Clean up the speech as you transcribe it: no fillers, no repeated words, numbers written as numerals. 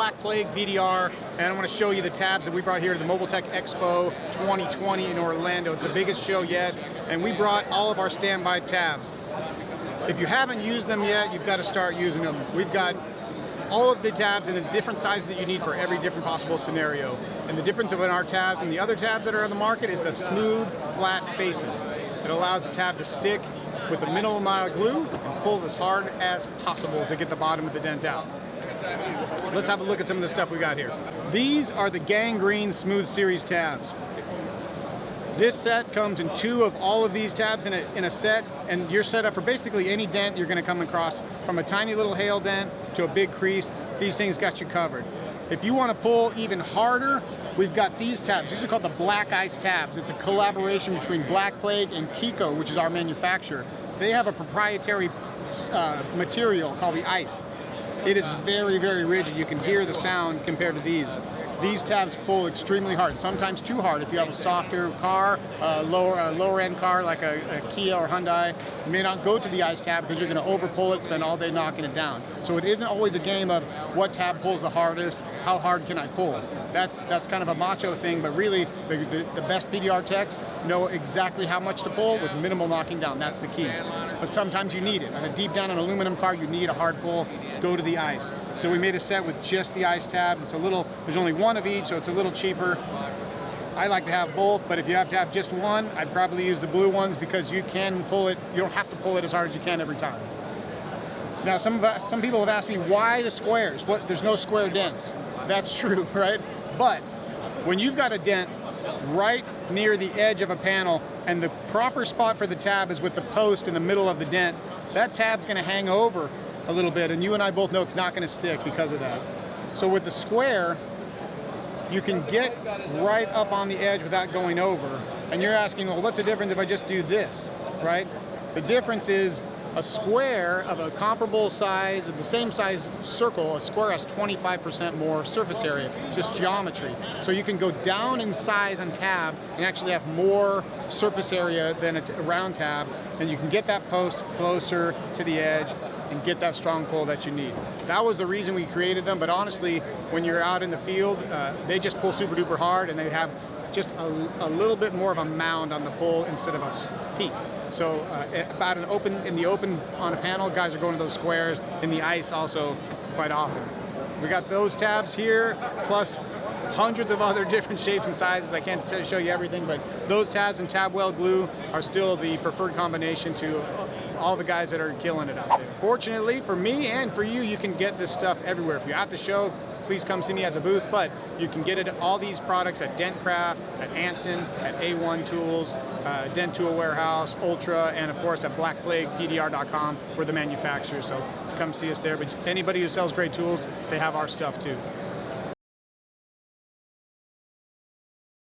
Black Plague PDR, and I'm going to show you the tabs that we brought here to the Mobile Tech Expo 2020 in Orlando. It's the biggest show yet, and we brought all of our standby tabs. If you haven't used them yet, you've got to start using them. We've got all of the tabs in the different sizes that you need for every different possible scenario. And the difference between our tabs and the other tabs that are on the market is the smooth, flat faces. It allows the tab to stick with a minimal amount of glue and pull as hard as possible to get the bottom of the dent out. Let's have a look at some of the stuff we got here. These are the Gangrene Smooth Series tabs. This set comes in 2 of all of these tabs in a set, and you're set up for basically any dent you're going to come across, from a tiny little hail dent to a big crease. These things got you covered. If you want to pull even harder, we've got these tabs. These are called the Black Ice tabs. It's a collaboration between Black Plague and Kiko, which is our manufacturer. They have a proprietary material called the ice. It is very, very rigid. You can hear the sound compared to these. These tabs pull extremely hard, sometimes too hard. If you have a softer car, lower end car like a Kia or Hyundai, you may not go to the ice tab because you're going to over pull it, spend all day knocking it down. So it isn't always a game of what tab pulls the hardest, how hard can I pull. That's kind of a macho thing, but really the best PDR techs know exactly how much to pull with minimal knocking down. That's the key. But sometimes you need it. On a deep down an aluminum car, you need a hard pull. Go to the ice. So we made a set with just the ice tabs. It's a little, there's only 1 of each, so it's a little cheaper. I like to have both, but if you have to have just one, I'd probably use the blue ones because you can pull it, you don't have to pull it as hard as you can every time. Now some people have asked me, why the squares? There's no square dents. That's true, right? But when you've got a dent right near the edge of a panel and the proper spot for the tab is with the post in the middle of the dent, that tab's gonna hang over a little bit, and you and I both know it's not gonna stick because of that. So with the square, you can get right up on the edge without going over. And you're asking, well, what's the difference if I just do this, right? The difference is a square of a comparable size, of the same size circle, a square has 25% more surface area, just geometry. So you can go down in size on tab and actually have more surface area than a round tab, and you can get that post closer to the edge and get that strong pull that you need. That was the reason we created them, but honestly, when you're out in the field, they just pull super duper hard, and they have just a little bit more of a mound on the pull instead of a peak. So about in the open on a panel, guys are going to those squares. In the ice also quite often. We got those tabs here, plus hundreds of other different shapes and sizes. I can't show you everything, but those tabs and tab weld glue are still the preferred combination to all the guys that are killing it out there. Fortunately for me and for you, you can get this stuff everywhere. If you're at the show, please come see me at the booth, but you can get it, all these products at Dentcraft, at Anson, at A1 Tools, Dent Tool Warehouse, Ultra, and of course at blackplaguepdr.com. We're the manufacturer, so come see us there. But anybody who sells great tools, they have our stuff too.